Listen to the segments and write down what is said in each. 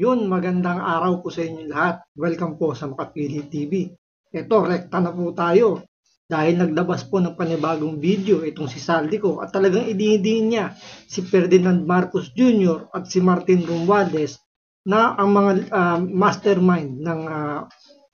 Yun, magandang araw po sa inyo lahat. Welcome po sa Makapili TV. Ito, rekta na po tayo. Dahil naglabas po ng panibagong video itong si Saldico at talagang idinidiin niya si Ferdinand Marcos Jr. at si Martin Romualdez na ang mga mastermind ng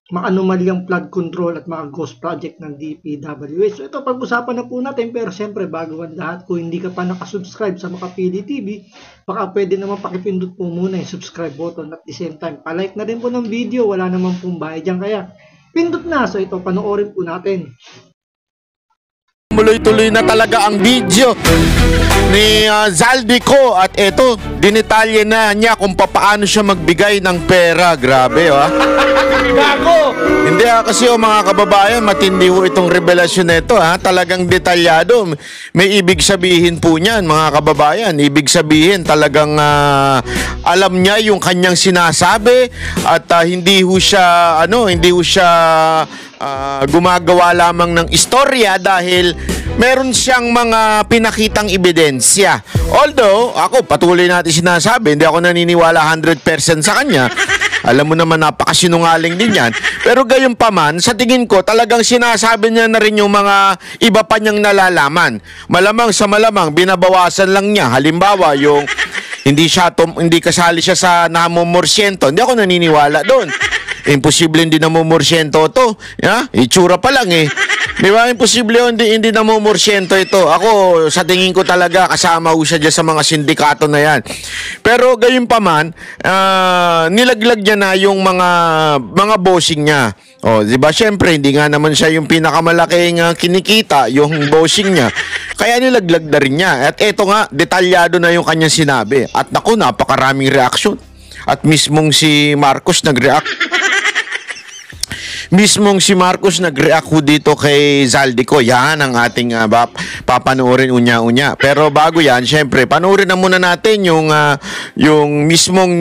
maanumalyang flood control at mga ghost project ng DPWH. So ito, pag-usapan na po natin, pero siyempre bago ang lahat, kung hindi ka pa nakasubscribe sa Makapili TV, baka pwede naman pakipindot po muna yung subscribe button at the same time, palike na rin po ng video, wala naman pong bayad dyan, kaya pindot na. So ito, panoorin po natin. Tuloy-tuloy na talaga ang video ni Saldico at ito, dinitalye na niya kung paano siya magbigay ng pera. Grabe, Gago! Hindi kasi mga kababayan, matindi ho itong revelasyon nito, talagang detalyado. May ibig sabihin po niyan, mga kababayan. Ibig sabihin talagang alam niya yung kanyang sinasabi at hindi ho siya gumagawa lamang ng istorya dahil meron siyang mga pinakitang ebidensya. Although, ako patuloy natin sinasabi, hindi ako naniniwala 100% sa kanya. Alam mo naman, napakasinungaling din yan. Pero gayon pa man, sa tingin ko, talagang sinasabi niya na rin yung mga iba pa niyang nalalaman. Malamang sa malamang, binabawasan lang niya. Halimbawa, yung hindi kasali siya sa namumorsyento. Hindi ako naniniwala doon. Imposible hindi namumorsyento to. Itsura pa lang Di ba? Imposible hindi namumorsyento ito. Ako, sa tingin ko talaga, kasama ho siya dyan sa mga sindikato na yan. Pero gayon pa man, nilaglag niya na yung mga bossing niya. Di ba? Siyempre, hindi nga naman siya yung pinakamalaking kinikita, yung bossing niya. Kaya nilaglag na rin niya. At eto nga, detalyado na yung kanyang sinabi. At naku, napakaraming reaksyon. At mismong si Marcos nag-react. Ho dito kay Saldico. Yan ang ating papanoorin unya-unya. Pero bago yan, syempre, panoorin na muna natin yung mismong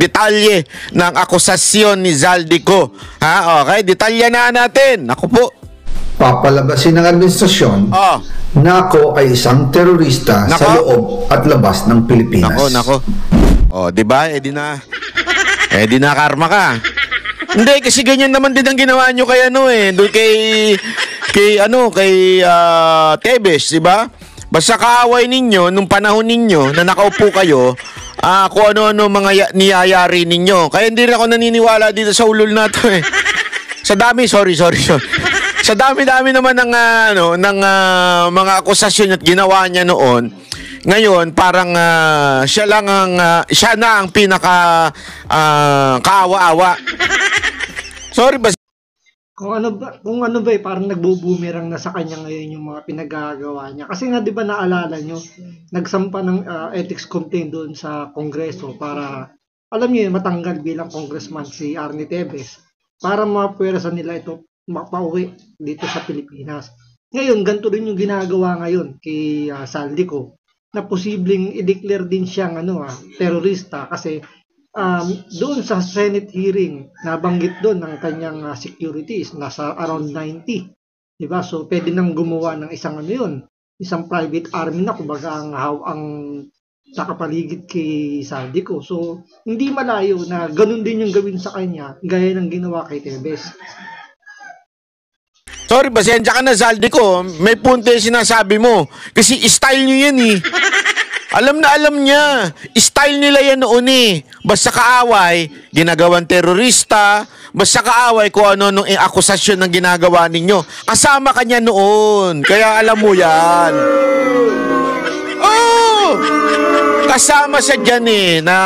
detalye ng akusasyon ni Saldico. Okay, detalye na natin. Ako po. Papalabasin ng administrasyon na ako ay isang terorista sa loob at labas ng Pilipinas. Nako. Di ba? Di na karma ka. Hindi, kasi ganyan naman din ang ginawa nyo kay doon kay Tebes, di ba? Basta kaaway ninyo nung panahon ninyo na nakaupo kayo, kung ano-ano mga niyayari ninyo. Kaya hindi rin ako naniniwala dito sa ulol na to Sa dami, sorry. Sa dami-dami naman ng mga akusasyon at ginawa niya noon. Ngayon, parang siya na ang pinaka kaawa-awa. Sorry ba? Kung ano ba, parang nagbo-boomerang na sa kanya ngayon yung mga pinagagawa niya. Kasi nga 'di ba naalala nyo, nagsampa ng ethics complaint doon sa Kongreso para, alam niyo yun, matanggal bilang congressman si Arnie Tevez para mapwersa nila ito mapauwi dito sa Pilipinas. Ngayon, ganito rin yung ginagawa ngayon kay Saldico, na posibleng i-declare din siyang terorista kasi doon sa Senate hearing, nabanggit doon ng kanyang securities, nasa around 90. Diba? So, pwede nang gumawa ng isang private army na kumbaga ang nakapaligid kay Saldico. So, hindi malayo na ganun din yung gawin sa kanya, gaya ng ginawa kay Tevez. Sorry, pasensya ka na, Saldico. May punto yung sinasabi mo. Kasi style nyo yan Alam niya. Style nila yan noon Basta kaaway, ginagawang terorista. Basta kaaway kung ano nung akusasyon ng ginagawa ninyo. Kasama ka niya noon. Kaya alam mo yan. Kasama siya dyan na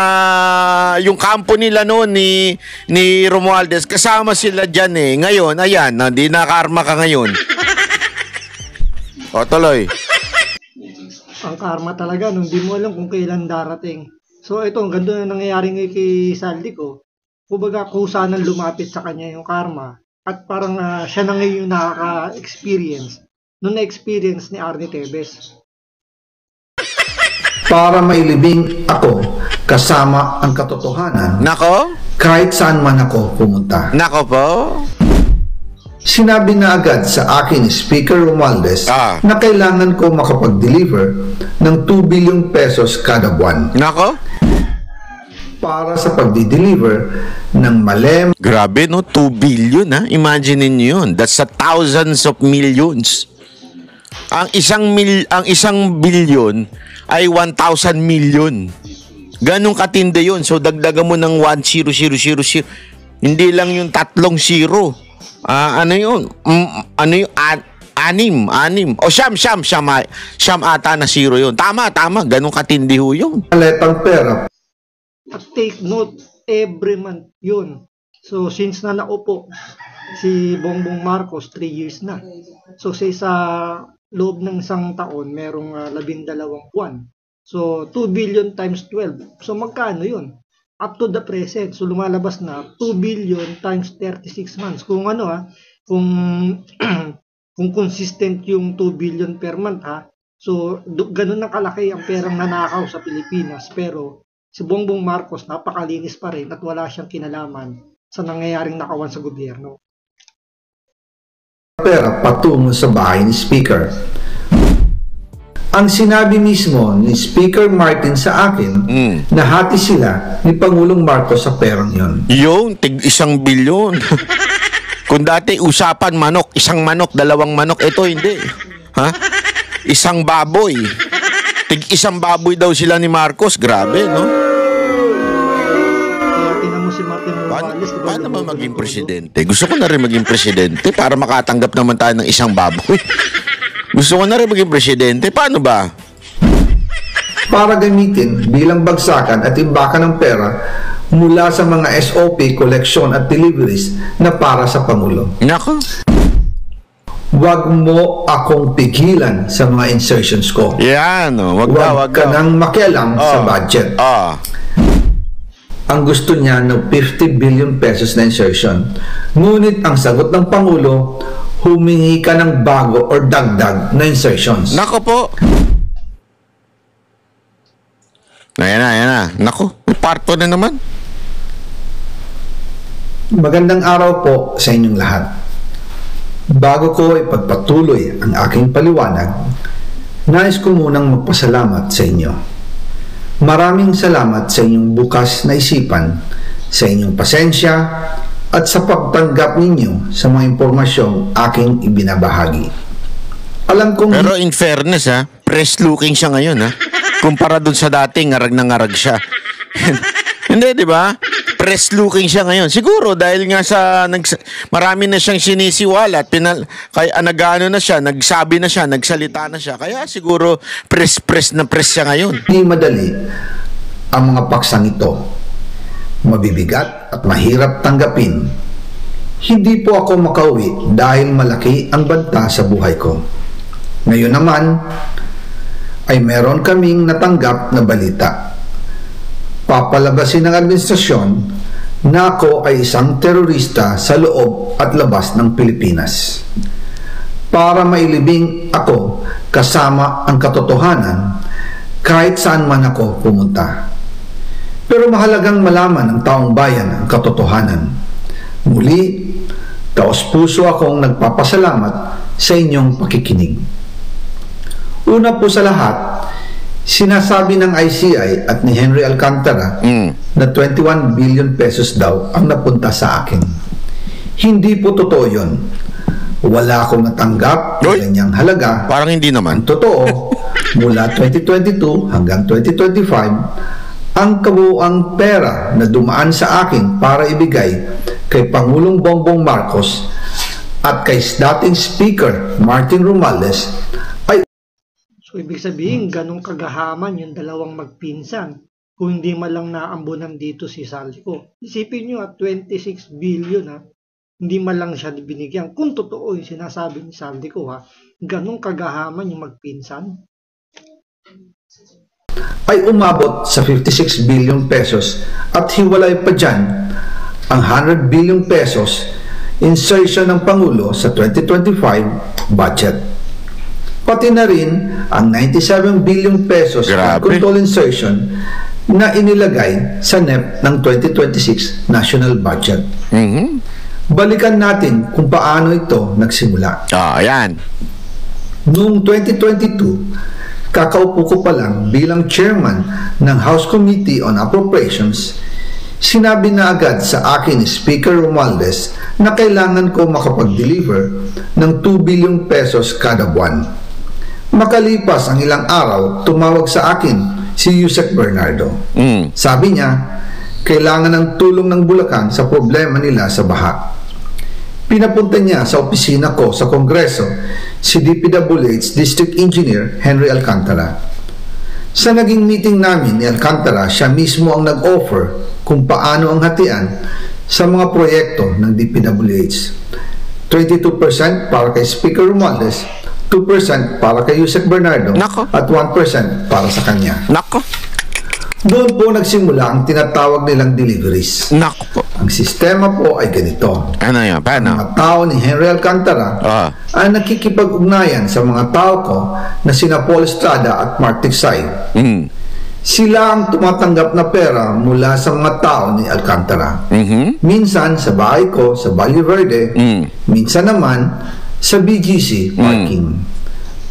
yung kampo nila noon ni Romualdez. Kasama sila dyan Ngayon, ayan, di nakarma ka ngayon. Tuloy. Ang karma talaga, nung di mo alam kung kailan darating. So ito, ang ganda na nangyayari ngayon kay Saldico. Kumbaga, kusa nang lumapit sa kanya yung karma. At parang siya na ngayon yung nakaka-experience nung na-experience ni Arnie Tevez. Para mailibing ako kasama ang katotohanan. Nako? Kahit saan man ako pumunta. Nako po? Sinabi na agad sa akin ni Speaker Romualdez na kailangan ko makapag-deliver ng 2 billion pesos kada buwan. Nako? para sa pagdi-deliver ng malem. Grabe, no? 2 billion, ha? Imagine niyo yun. That's a thousands of millions. Ang isang billion ay 1,000 million. Ganong katindi yun. So, dagdagan mo ng 1,0,0,0,0. Hindi lang yung 3 zero. Ano yun? Anim. O siyam ata na zero yun. Tama. Ganong katindi ho yun. Maletang pera. At take note, every month yun. So, since na naupo si Bongbong Marcos, 3 years na. So, sa loob ng isang taon, merong 12 buwan. So, 2 billion times 12. So, magkano yun? Up to the present. So, lumalabas na 2 billion times 36 months. Kung kung consistent yung 2 billion per month, so, ganun na kalaki ang perang nanakaw sa Pilipinas. Pero, si Bongbong Marcos, napakalinis pa rin at wala siyang kinalaman sa nangyayaring nakawan sa gobyerno. Pera patungo sa bahay ni Speaker. Ang sinabi mismo ni Speaker Martin sa akin, nahati sila ni Pangulong Marcos sa perang yon. Yung, tig 1 bilyon. Kung dati usapan manok, 1 manok, 2 manok, ito hindi. Isang baboy. Tig 1 baboy daw sila ni Marcos. Grabe, no? Kaya tinan mo si Martin Romualdez. Paano ba maging presidente? Gusto ko na rin maging presidente para makatanggap naman tayo ng 1 baboy. Gusto ko na rin maging presidente. Paano ba? Para gamitin bilang bagsakan at imbakan ng pera mula sa mga SOP, collection at deliveries na para sa Pangulo. Nako. Huwag mo akong pigilan sa mga insertions ko. Yan, Huwag ka nang makialam sa budget. Ang gusto niya ng 50 billion pesos na insertion. Ngunit ang sagot ng Pangulo, humingi ka ng bago or dagdag na insertions. Nako po. Ayan na. Nako, parto na naman. Magandang araw po sa inyong lahat. Bago ko ipagpatuloy ang aking paliwanag, nais ko munang magpasalamat sa inyo. Maraming salamat sa inyong bukas na isipan, sa inyong pasensya, at sa pagtanggap ninyo sa mga impormasyong aking ibinabahagi. Alam kong... Pero in fairness, press looking siya ngayon, kumpara dun sa dati, ngarag na ngarag siya. Hindi, di ba? Press looking siya ngayon. Siguro dahil nga sa marami na siyang sinisiwala at nagano na siya, nagsabi na siya, nagsalita na siya. Kaya siguro press siya ngayon. Hindi madali ang mga paksang ito. Mabibigat at mahirap tanggapin. Hindi po ako makauwi dahil malaki ang banta sa buhay ko. Ngayon naman ay meron kaming natanggap na balita. Papalabasin ng administrasyon na ako ay isang terorista sa loob at labas ng Pilipinas. Para mailibing ako kasama ang katotohanan kahit saan man ako pumunta. Pero mahalagang malaman ng taong bayan ang katotohanan. Muli, taos-puso akong nagpapasalamat sa inyong pakikinig. Una po sa lahat, sinasabi ng ICI at ni Henry Alcantara na 21 billion pesos daw ang napunta sa akin. Hindi po totoo yun. Wala akong natanggap ng ganyang halaga. Parang hindi naman. Ang totoo, mula 2022 hanggang 2025, ang kabuuang pera na dumaan sa akin para ibigay kay Pangulong Bongbong Marcos at kay dating Speaker Martin Romualdez ay... So, ibig sabihin, ganong kagahaman yung dalawang magpinsan kung hindi malang naambunan dito si Saldico. Isipin nyo, 26 billion, hindi malang siya binigyan. Kung totoo yung sinasabi ni Saldico, ganong kagahaman yung magpinsan. Ay umabot sa 56 billion pesos at hiwalay pa dyan ang 100 billion pesos insertion ng Pangulo sa 2025 budget. Pati na rin ang 97 billion pesos na control insertion na inilagay sa NEP ng 2026 national budget. Balikan natin kung paano ito nagsimula. Ayan. Noong 2022, kakaupo ko pa lang bilang chairman ng House Committee on Appropriations, Sinabi na agad sa akin ni Speaker Romualdez na kailangan ko makapag-deliver ng 2 billion pesos kada buwan. Makalipas ang ilang araw, tumawag sa akin si Yusek Bernardo. Sabi niya, kailangan ng tulong ng Bulacan sa problema nila sa baha. Pinapunta niya sa opisina ko sa Kongreso si DPWH District Engineer Henry Alcantara. Sa naging meeting namin ni Alcantara, siya mismo ang nag-offer kung paano ang hatian sa mga proyekto ng DPWH. 22% para kay Speaker Romualdez, 2% para kay Yusek Bernardo, Nako. at 1% para sa kanya. Nako. Doon po nagsimula ang tinatawag nilang deliveries. Nako po. Ang sistema po ay ganito. Ano yan? Ang Paano? mga tao ni Henry Alcantara ay nakikipag-ugnayan sa mga tao ko na sina Paul Estrada at Mark Tiksay. Sila ang tumatanggap na pera mula sa mga tao ni Alcantara. Minsan sa bahay ko sa Valle Verde, minsan naman sa BGC parking.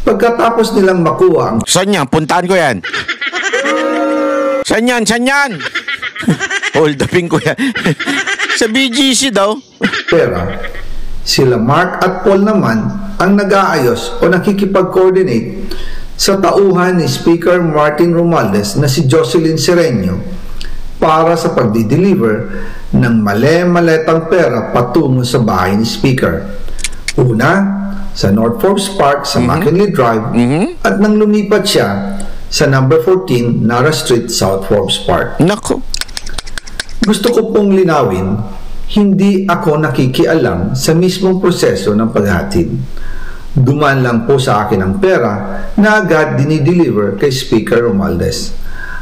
Pagkatapos nilang makuha ang Saan yan? Puntahan ko yan. Saan yan? Saan yan? Hold upin ko yan. Sa BGC daw. pera, sila Mark at Paul naman ang nag-aayos o nakikipag-coordinate sa tauhan ni Speaker Martin Romualdez na si Jocelyn Sereño para sa pagdi-deliver ng male-maletang pera patungo sa bahay ni Speaker. Una, sa North Forbes Park sa McKinley Drive at nang lumipat siya sa number 14 Nara Street, South Forbes Park. Nako. Gusto ko pong linawin, hindi ako nakikialam sa mismong proseso ng paghatid. Dumaan lang po sa akin ang pera na agad dinideliver kay Speaker Romualdez.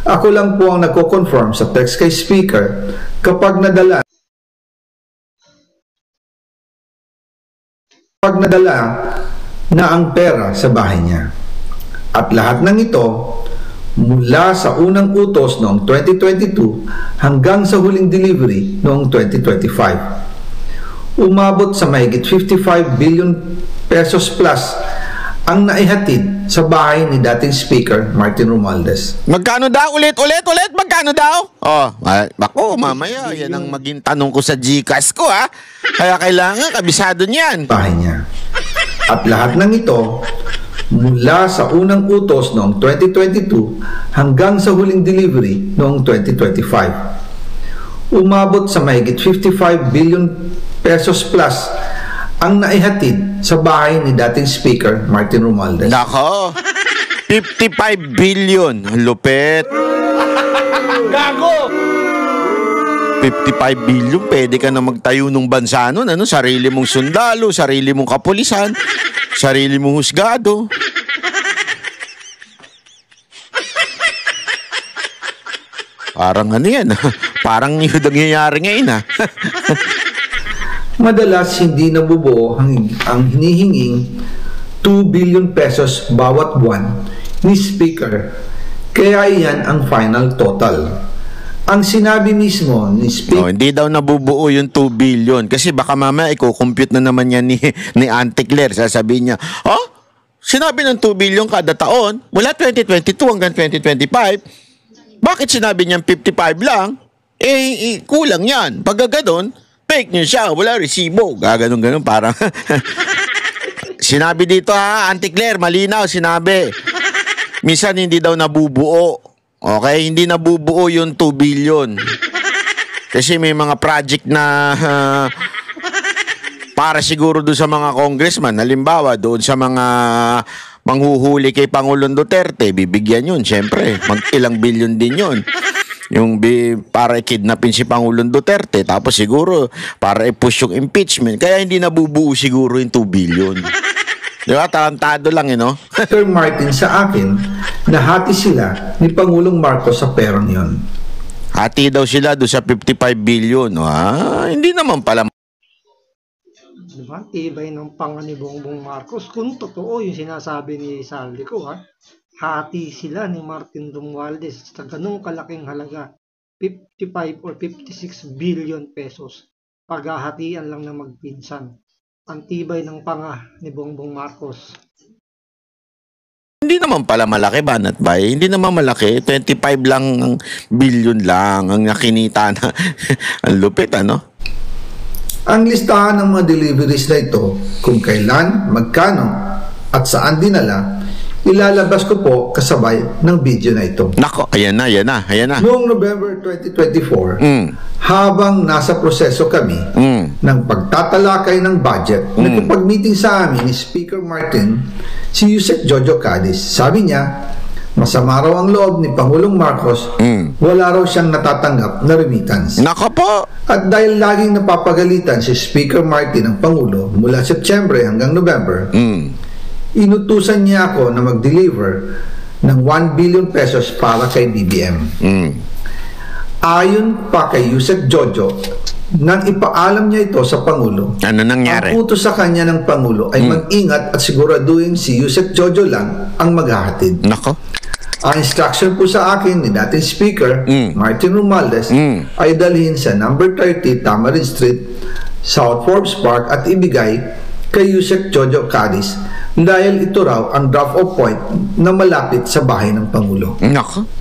Ako lang po ang nagko-confirm sa text kay Speaker kapag nadala na ang pera sa bahay niya. At lahat ng ito mula sa unang utos noong 2022 hanggang sa huling delivery noong 2025. Umabot sa mahigit 55 billion pesos plus ang naihatid sa bahay ni dating Speaker Martin Romualdez. Magkano daw? Ulit? Magkano daw? Bako, mamaya, yan ang maging tanong ko sa GCash ko, ha? Kaya kailangan, kabisado niyan. Bahay niya. At lahat ng ito, mula sa unang utos noong 2022 hanggang sa huling delivery noong 2025. Umabot sa mahigit 55 billion pesos plus ang naihatid sa bahay ni dating Speaker Martin Romualdez. Nako, 55 billion. Lupet. Gago! 55 billion, pwede ka na magtayo ng bansa nun, ano? Sarili mong sundalo, sarili mong kapulisan, sarili mong husgado. Parang ano yan, parang yun ang nangyayari ngayon, ha? Madalas hindi nabubuo ang hinihinging 2 billion pesos bawat buwan ni Speaker. Kaya iyan ang final total. Ang sinabi mismo ni Speaker, hindi daw nabubuo yung 2 billion kasi baka mamaya i-compute na naman yan ni Auntie Claire. Sasabihin niya, sinabi ng 2 billion kada taon mula 2022 hanggang 2025. Bakit sinabi niyang 55 lang? Kulang yan. Pag gano'n, fake news siya, wala resibo. Gaganon-ganon, parang sinabi dito, ha, Auntie Claire, malinaw, sinabi. Minsan hindi daw nabubuo. Okay, hindi nabubuo yung 2 billion. Kasi may mga project na para siguro doon sa mga congressman, halimbawa doon sa mga manghuhuli kay Pangulong Duterte, bibigyan yun, syempre. Ilang billion din yun. Yung para i-kidnapin si Pangulong Duterte, tapos siguro para i-push yung impeachment. Kaya hindi nabubuo siguro yung 2 billion. Di ba? Tarantado lang, no? Sir Martin sa akin, nahati sila ni Pangulong Marcos sa perang yon. Hati daw sila doon sa 55 billion. Hindi naman pala. Diba? Tibay ng panga ni Bongbong Marcos. Kung totoo yung sinasabi ni Saldi ko, hati sila ni Martin Romualdez sa ganung kalaking halaga, 55 or 56 billion pesos. Paghahatian lang ng magpinsan. Ang tibay ng panga ni Bongbong Marcos. hindi naman pala malaki, Banat Bay. Hindi naman malaki. 25 lang, billion lang ang nakinita na. Ang lupit, ano? Ang listahan ng mga deliveries na ito, kung kailan, magkano, at saan dinala, ilalabas ko po kasabay ng video na ito. Nako, ayan na. Noong November 2024, habang nasa proseso kami ng pagtatalakay ng budget, nagkapag-meeting sa amin ni Speaker Martin si Yusek Jojo Cadiz. Sabi niya, masama raw ang loob ni Pangulong Marcos, wala raw siyang natatanggap na remittance. Nako po! At dahil laging napapagalitan si Speaker Martin ng Pangulo mula Setyembre hanggang November, inutusan niya ako na mag-deliver ng 1 billion pesos para kay BBM. Ayon pa kay Yusek Jojo, nang ipaalam niya ito sa Pangulo, ano nangyari? Ang utos sa kanya ng Pangulo ay mag-ingat at siguraduhin si Yusek Jojo lang ang maghahatid. Nako. Ang instruction po sa akin ni dating Speaker Martin Romualdez ay dalhin sa number 30 Tamarin Street, South Forbes Park at ibigay kay Yusek Jojo Cadiz dahil ito raw ang drop-off point na malapit sa bahay ng Pangulo. Nako.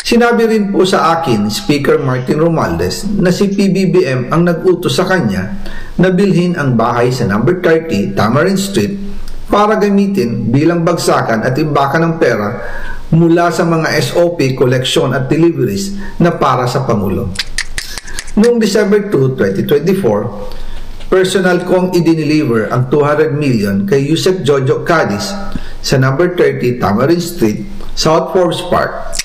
Sinabi rin po sa akin Speaker Martin Romualdez na si PBBM ang nag-utos sa kanya na bilhin ang bahay sa number 30 Tamarin Street para gamitin bilang bagsakan at imbakan ng pera mula sa mga SOP, koleksyon at deliveries na para sa Pangulo. Noong December 2, 2024, personal kong i-deliver ang 200 million kay Yusek Jojo Cadiz sa number 30 Tamarin Street, South Forbes Park.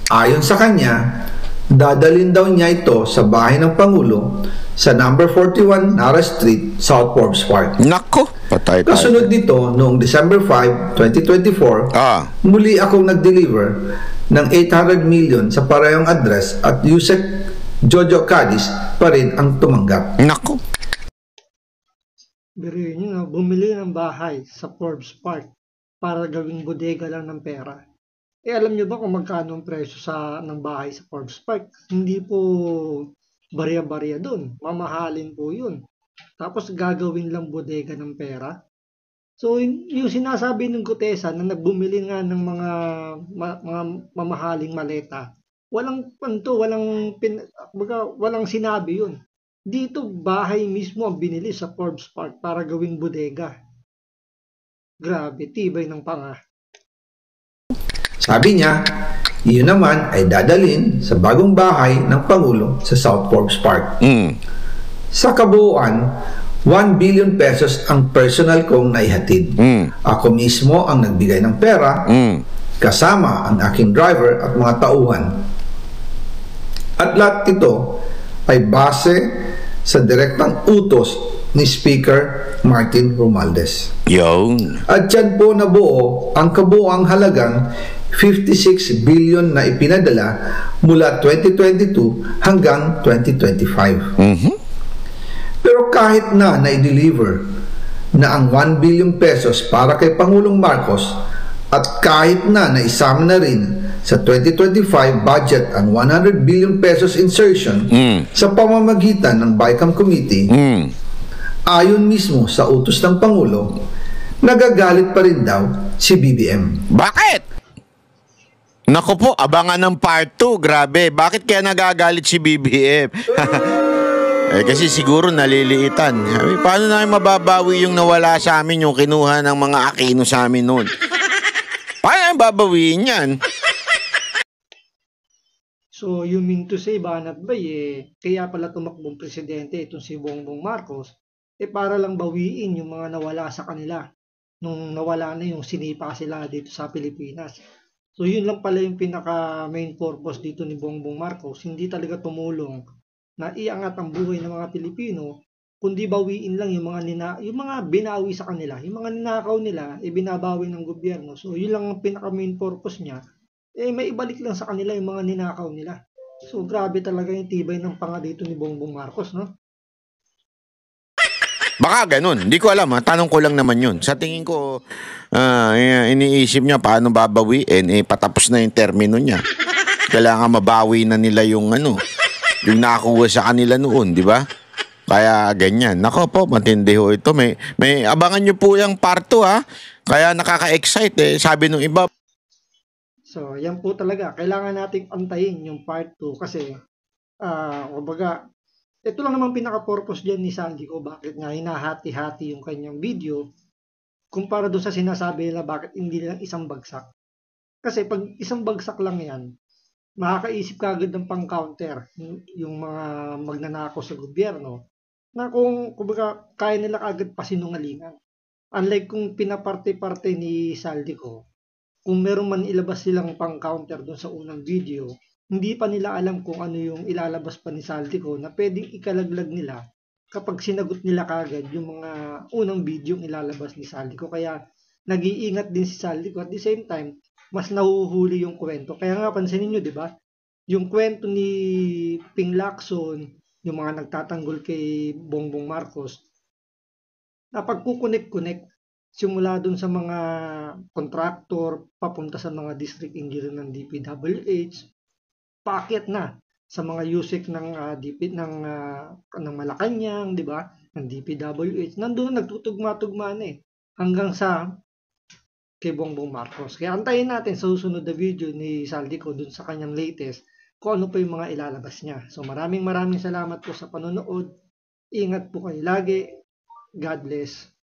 Ayon sa kanya, dadalhin daw niya ito sa bahay ng Pangulo sa number 41 Nara Street, South Forbes Park. Nako, patay tayo. Kasunod nito, noong December 5, 2024, muli akong nag-deliver ng 800 million sa parehong address at Yusek Jojo Cadiz pa rin ang tumanggap. Nako. Biruin nyo na, bumili ng bahay sa Forbes Park para gawing bodega lang ng pera. Alam nyo ba kung magkano ang presyo ng bahay sa Forbes Park? Hindi po barya-barya doon. Mamahalin po yun. Tapos gagawin lang bodega ng pera. So, yung sinasabi ng Gutesa na nagbumili nga ng mga mamahaling maleta, walang sinabi yun. Dito, bahay mismo ang binili sa Forbes Park para gawing bodega. Grabe, tibay ng panga. Sabi niya, iyon naman ay dadalhin sa bagong bahay ng Pangulo sa South Forbes Park. Sa kabuuan, 1 billion pesos ang personal kong naihatid. Ako mismo ang nagbigay ng pera, kasama ang aking driver at mga tauhan. At lahat ito ay base sa direktang utos ni Speaker Martin Romualdez. Yun. At dyan po nabuo ang kabuuang halagang 56 billion na ipinadala mula 2022 hanggang 2025. Pero kahit na i-deliver na ang 1 billion pesos para kay Pangulong Marcos at kahit na naisama na rin sa 2025 budget ang 100 billion pesos insertion sa pamamagitan ng BICAM Committee, ayon mismo sa utos ng Pangulo, nagagalit pa rin daw si BBM. Bakit? Naku po, abangan ng part 2. Grabe, bakit kaya nagagalit si BBM? Kasi siguro naliliitan. Paano namin mababawi yung nawala sa amin, yung kinuha ng mga Aquino sa amin noon? Paano namin babawiin yan? So, you mean to say, Banat Bay, kaya pala tumakbong presidente itong si Bongbong Marcos, para lang bawiin yung mga nawala sa kanila nung nawala na yung sinipa sila dito sa Pilipinas. So, yun lang pala yung pinaka main purpose dito ni Bongbong Marcos. Hindi talaga tumulong na iangat ang buhay ng mga Pilipino, kundi bawiin lang yung mga binawi sa kanila. Yung mga ninakaw nila, binabawi ng gobyerno. So, yun lang ang pinaka main purpose niya. May ibalik lang sa kanila yung mga ninakaw nila. So, grabe talaga yung tibay ng panga dito ni Bongbong Marcos, no? Baka ganun. Hindi ko alam, ha? Tanong ko lang naman yun. Sa tingin ko, iniisip niya paano babawiin, patapos na yung termino niya. Kailangan mabawi na nila yung yung nakakuha sa kanila noon, di ba? Kaya ganyan. Nako po, matindi ho ito. May abangan nyo po yung part 2, ha? Kaya nakaka-excite sabi nung iba. So, yan po talaga. Kailangan nating antayin yung part 2 kasi, kumbaga, ito lang naman pinaka-purpose dyan ni Saldico. Bakit nga hinahati-hati yung kanyang video kumpara doon sa sinasabi nila bakit hindi lang isang bagsak. Kasi pag isang bagsak lang yan, makakaisip ka agad ng pang-counter yung mga magnanakaw sa gobyerno na kumbaga, kaya nila agad pasinungalingan. Unlike kung pinaparte-parte ni Saldico, kung meron man ilabas silang pang-counter doon sa unang video, hindi pa nila alam kung ano yung ilalabas pa ni Saldico na pwedeng ikalaglag nila kapag sinagot nila kagad yung mga unang video yung ilalabas ni Saldico. Kaya nag-iingat din si Saldico at the same time, mas nahuhuli yung kwento. Kaya nga pansinin nyo, di ba? Yung kwento ni Ping Lacson, yung mga nagtatanggol kay Bongbong Marcos, napagkukunik-kunik simula dun sa mga kontraktor, papunta sa mga district engineer ng DPWH, paakyat na sa mga USEC ng Malacanang, di ba? Ng DPWH. Nandun na nagtutugma-tugma na hanggang sa kay Bongbong Marcos. Kaya antayin natin sa susunod na video ni Saldico dun sa kanyang latest kung ano pa yung mga ilalabas niya. So maraming salamat po sa panonood. Ingat po kayo lagi. God bless.